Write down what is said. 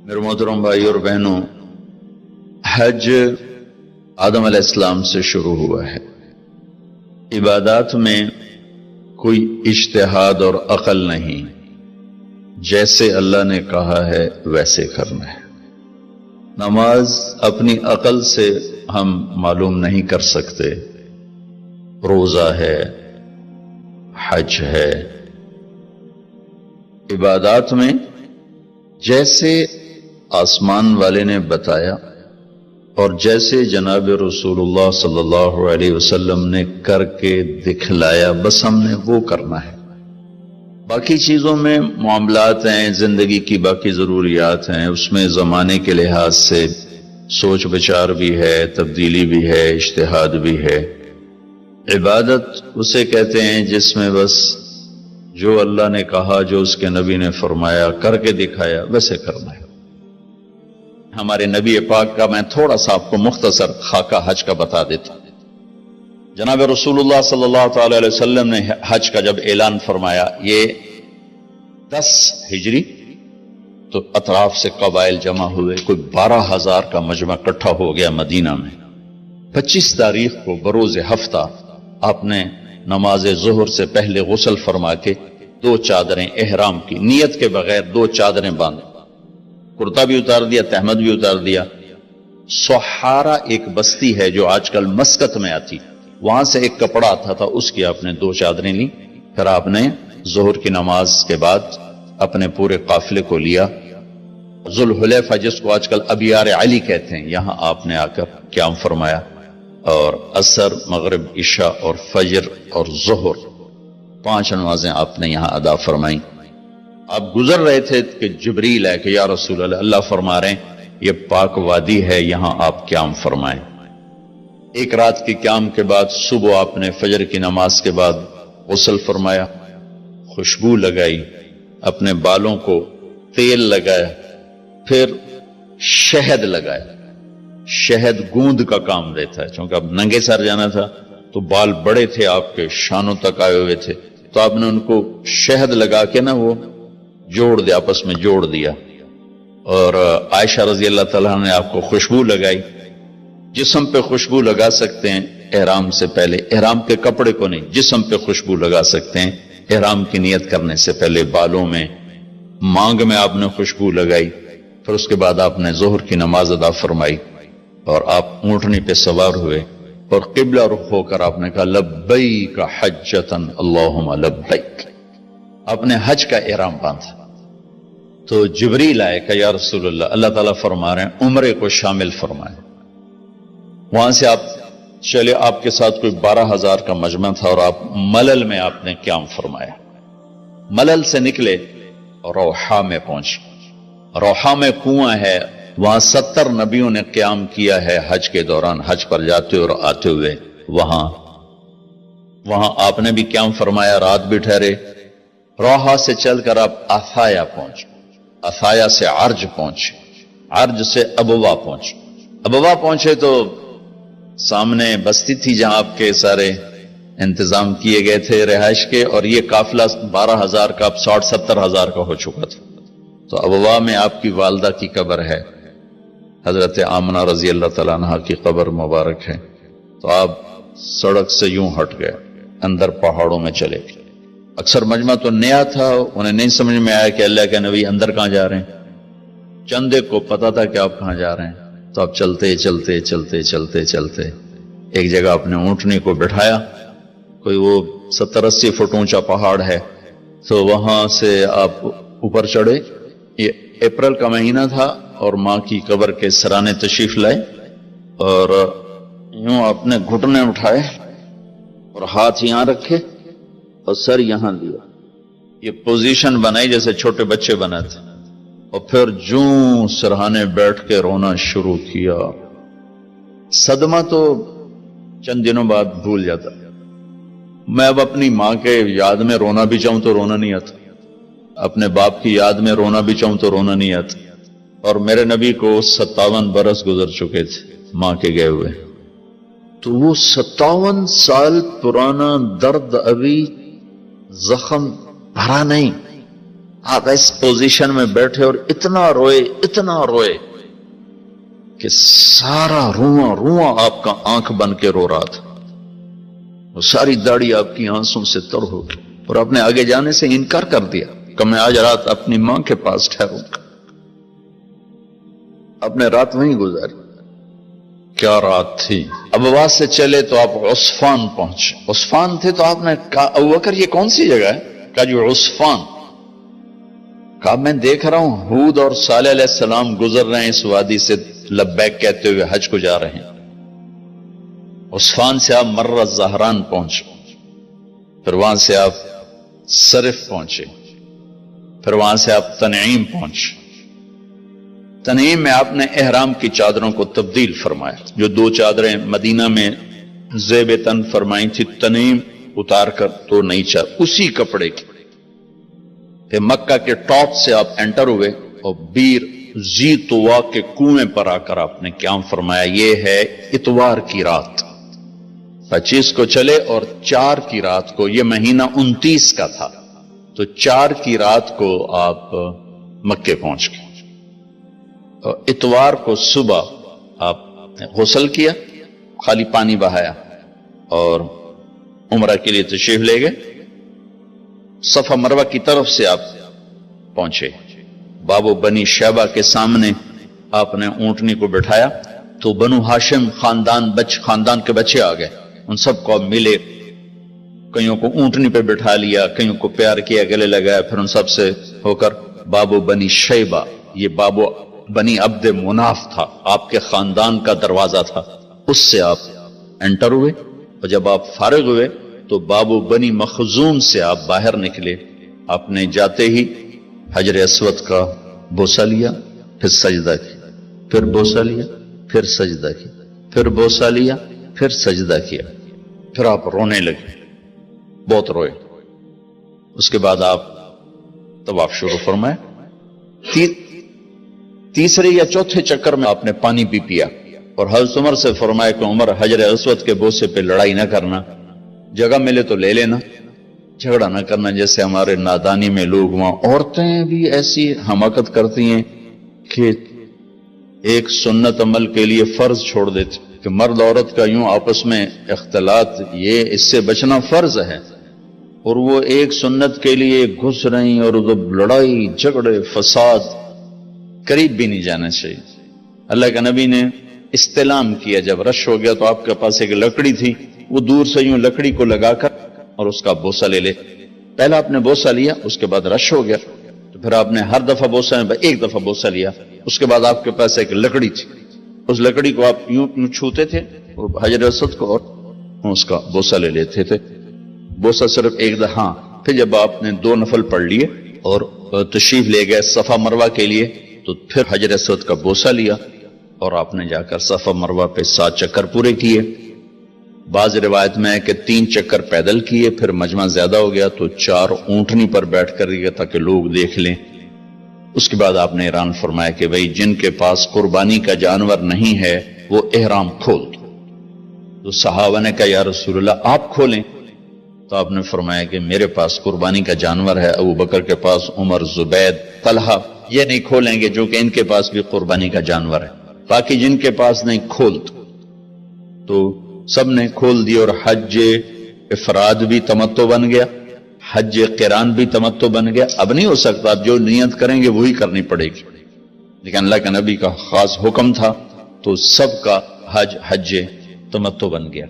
میرے محترم بھائی اور بہنوں، حج آدم علیہ السلام سے شروع ہوا ہے۔ عبادات میں کوئی اجتہاد اور عقل نہیں، جیسے اللہ نے کہا ہے ویسے کرنا ہے۔ نماز اپنی عقل سے ہم معلوم نہیں کر سکتے، روزہ ہے، حج ہے۔ عبادات میں جیسے آسمان والے نے بتایا اور جیسے جناب رسول اللہ صلی اللہ علیہ وسلم نے کر کے دکھلایا، بس ہم نے وہ کرنا ہے۔ باقی چیزوں میں معاملات ہیں، زندگی کی باقی ضروریات ہیں، اس میں زمانے کے لحاظ سے سوچ بچار بھی ہے، تبدیلی بھی ہے، اجتہاد بھی ہے۔ عبادت اسے کہتے ہیں جس میں بس جو اللہ نے کہا، جو اس کے نبی نے فرمایا، کر کے دکھایا، ویسے کرنا ہے۔ ہمارے نبی پاک کا میں تھوڑا سا آپ کو مختصر خاکہ حج کا بتا دیتا ہوں۔ جناب رسول اللہ صلی اللہ تعالی علیہ وسلم نے حج کا جب اعلان فرمایا، یہ 10 ہجری، تو اطراف سے قبائل جمع ہوئے، کوئی 12,000 کا مجمع اکٹھا ہو گیا مدینہ میں۔ 25 تاریخ کو بروز ہفتہ آپ نے نماز ظہر سے پہلے غسل فرما کے 2 چادریں احرام کی نیت کے بغیر 2 چادریں باندھ، کرتا بھی اتار دیا، تہمد بھی اتار دیا۔ سحارا ایک بستی ہے جو آج کل مسقط میں آتی، وہاں سے ایک کپڑا آتا تھا، اس کی آپ نے 2 چادریں لی۔ پھر آپ نے ظہر کی نماز کے بعد اپنے پورے قافلے کو لیا، ذوالحلیفہ جس کو آج کل ابیار علی کہتے ہیں، یہاں آپ نے آ کر قیام فرمایا، اور عصر، مغرب، عشاء اور فجر اور ظہر 5 نمازیں آپ نے یہاں ادا فرمائیں۔ آپ گزر رہے تھے کہ جبریل ہے کہ یا رسول اللہ، اللہ فرما رہے ہیں یہ پاک وادی ہے، یہاں آپ قیام فرمائیں۔ ایک رات کی قیام کے بعد صبح آپ نے فجر کی نماز کے بعد غسل فرمایا، خوشبو لگائی، اپنے بالوں کو تیل لگایا، پھر شہد لگایا۔ شہد گوند کا کام دیتا ہے، چونکہ اب ننگے سر جانا تھا تو بال بڑے تھے، آپ کے شانوں تک آئے ہوئے تھے، تو آپ نے ان کو شہد لگا کے نا وہ جوڑ دیا، آپس میں جوڑ دیا۔ اور عائشہ رضی اللہ تعالیٰ نے آپ کو خوشبو لگائی۔ جسم پہ خوشبو لگا سکتے ہیں احرام سے پہلے، احرام کے کپڑے کو نہیں، جسم پہ خوشبو لگا سکتے ہیں احرام کی نیت کرنے سے پہلے۔ بالوں میں، مانگ میں آپ نے خوشبو لگائی۔ پھر اس کے بعد آپ نے ظہر کی نماز ادا فرمائی اور آپ اونٹنی پہ سوار ہوئے اور قبلہ رخ ہو کر آپ نے کہا لبیک حجۃ اللہم لبیک۔ آپ نے حج کا احرام باندھا تو جبریل آئے کہ یا رسول اللہ، اللہ تعالیٰ فرما رہے ہیں عمرے کو شامل فرمائے۔ وہاں سے آپ چلے، آپ کے ساتھ کوئی 12,000 کا مجمع تھا، اور آپ ملل میں آپ نے قیام فرمایا۔ ملل سے نکلے اور روحا میں پہنچے۔ روحا میں کنواں ہے، وہاں 70 نبیوں نے قیام کیا ہے حج کے دوران، حج پر جاتے اور آتے ہوئے۔ وہاں آپ نے بھی قیام فرمایا، رات بھی ٹھہرے۔ روحا سے چل کر آپ افایا پہنچے، افایا سے عرج پہنچے، عرج سے ابوا پہنچے۔ ابوا پہنچے تو سامنے بستی تھی جہاں آپ کے سارے انتظام کیے گئے تھے رہائش کے، اور یہ قافلہ 12,000 کا اب 60-70,000 کا ہو چکا تھا۔ تو ابوا میں آپ کی والدہ کی قبر ہے، حضرت آمنہ رضی اللہ تعالیٰ عنہ کی قبر مبارک ہے۔ تو آپ سڑک سے یوں ہٹ گئے، اندر پہاڑوں میں چلے گئے۔ اکثر مجمع تو نیا تھا، انہیں نہیں سمجھ میں آیا کہ اللہ کے نبی اندر کہاں جا رہے ہیں۔ چندے کو پتا تھا کہ آپ کہاں جا رہے ہیں، تو آپ چلتے چلتے چلتے چلتے چلتے ایک جگہ اپنے اونٹنی کو بٹھایا، کوئی وہ 70-80 فٹ اونچا پہاڑ ہے، تو وہاں سے آپ اوپر چڑھے۔ یہ اپریل کا مہینہ تھا اور ماں کی قبر کے سرانے تشریف لائے، اور یوں اپنے گھٹنے اٹھائے اور ہاتھ یہاں رکھے اور سر یہاں لیا، یہ پوزیشن بنائی جیسے چھوٹے بچے بناتے، اور پھر جوں سرہانے بیٹھ کے رونا شروع کیا۔ صدمہ تو چند دنوں بعد بھول جاتا، میں اب اپنی ماں کے یاد میں رونا بھی چاہوں تو رونا نہیں آتا، اپنے باپ کی یاد میں رونا بھی چاہوں تو رونا نہیں آتا۔ اور میرے نبی کو 57 برس گزر چکے تھے ماں کے گئے ہوئے، تو وہ 57 سال پرانا درد ابھی زخم بھرا نہیں، آپ اس پوزیشن میں بیٹھے اور اتنا روئے کہ سارا رواں آپ کا آنکھ بن کے رو رہا تھا، وہ ساری داڑھی آپ کی آنسوں سے تر ہو گئی، اور آپ نے آگے جانے سے انکار کر دیا کہ میں آج رات اپنی ماں کے پاس ٹھہروں گا۔ آپ نے رات وہیں گزاری۔ کیا رات تھی! ابواس سے چلے تو آپ عصفان پہنچے، عصفان تھے تو آپ نے کہا ابوبکر یہ کون سی جگہ ہے؟ کہا جو عصفان۔ کہا میں دیکھ رہا ہوں ہود اور صالح علیہ السلام گزر رہے ہیں اس وادی سے، لبیک کہتے ہوئے حج کو جا رہے ہیں۔ عصفان سے آپ مرہ زہران پہنچے، پھر وہاں سے آپ صرف پہنچے، پھر وہاں سے آپ تنعیم پہنچے۔ تنعیم میں آپ نے احرام کی چادروں کو تبدیل فرمایا، جو 2 چادریں مدینہ میں زیب تن فرمائی تھی، تنعیم اتار کر 2 نئی چادر اسی کپڑے کی۔ پھر مکہ کے ٹاپ سے آپ انٹر ہوئے اور بیر زی طوا کے کنویں پر آ کر آپ نے قیام فرمایا۔ یہ ہے اتوار کی رات، 25 کو چلے اور 4 کی رات کو، یہ مہینہ 29 کا تھا، تو 4 کی رات کو آپ مکے پہنچ گئے۔ اور اتوار کو صبح آپ نے غسل کیا، خالی پانی بہایا اور عمرہ کے لیے تشریف لے گئے۔ صفا مروہ کی طرف سے آپ پہنچے، باب و بنی شیبہ کے سامنے آپ نے اونٹنی کو بٹھایا تو بنو ہاشم خاندان کے بچے آ گئے، ان سب کو ملے، کئیوں کو اونٹنی پہ بٹھا لیا، کئیوں کو پیار کیا، گلے لگایا، پھر ان سب سے ہو کر باب و بنی شیبہ، یہ باب و بنی عبد مناف تھا، آپ کے خاندان کا دروازہ تھا، اس سے آپ انٹر ہوئے، اور جب آپ فارغ ہوئے تو باب و بنی مخزوم سے آپ باہر نکلے۔ آپ نے جاتے ہی حجر اسود کا بوسہ لیا، پھر سجدہ کیا، پھر بوسہ لیا، پھر سجدہ کیا، پھر بوسہ لیا، پھر سجدہ کیا، پھر آپ رونے لگے، بہت روئے۔ اس کے بعد آپ طواف شروع فرمائے۔ تیسرے یا چوتھے چکر میں آپ نے پانی بھی پیا، اور حضرت عمر سے فرمایا کہ عمر حجر اسود کے بوسے پہ لڑائی نہ کرنا، جگہ ملے تو لے لینا، جھگڑا نہ کرنا، جیسے ہمارے نادانی میں لوگ وہاں عورتیں بھی ایسی حماقت کرتی ہیں کہ ایک سنت عمل کے لیے فرض چھوڑ دیتے کہ مرد عورت کا یوں آپس میں اختلاط، یہ اس سے بچنا فرض ہے، اور وہ ایک سنت کے لیے گھس رہی، اور لڑائی جھگڑے فساد، قریب بھی نہیں جانا چاہیے۔ اللہ کے نبی نے استلام کیا، جب رش ہو گیا تو آپ کے پاس ایک لکڑی تھی، وہ دور سے یوں لکڑی کو لگا کر اور اس کا بوسہ لے لے۔ پہلا آپ نے بوسہ لیا، اس کے بعد رش ہو گیا تو پھر آپ نے ہر دفعہ بوسہ میں ایک دفعہ بوسہ لیا، اس کے بعد آپ کے پاس ایک لکڑی تھی، اس لکڑی کو آپ یوں چھوتے تھے اور حجر اسود کو، اور اس کا بوسہ لے لیتے تھے۔ بوسہ صرف ایک دفعہ، پھر جب آپ نے 2 نفل پڑھ لیے اور تشریف لے گئے صفا مروہ کے لیے، تو پھر حجر اسود کا بوسہ لیا اور آپ نے جا کر صفا مروہ پہ 7 چکر پورے کیے۔ بعض روایت میں ہے کہ 3 چکر پیدل کیے، پھر مجمع زیادہ ہو گیا تو 4 اونٹنی پر بیٹھ کر گیا تاکہ لوگ دیکھ لیں۔ اس کے بعد آپ نے اعلان فرمایا کہ بھئی جن کے پاس قربانی کا جانور نہیں ہے وہ احرام کھول دو۔ تو صحابہ نے کہا یا رسول اللہ آپ کھولیں، تو آپ نے فرمایا کہ میرے پاس قربانی کا جانور ہے، ابو بکر کے پاس، عمر، زبید، طلحہ یہ نہیں کھولیں گے جو کہ ان کے پاس بھی قربانی کا جانور ہے، باقی جن کے پاس نہیں کھول دو۔ تو سب نے کھول دی، اور حج افراد بھی تمتع بن گیا، حج قران بھی تمتع بن گیا۔ اب نہیں ہو سکتا، اب جو نیت کریں گے وہی کرنی پڑے گی، لیکن اللہ کے نبی کا خاص حکم تھا تو سب کا حج تمتع بن گیا۔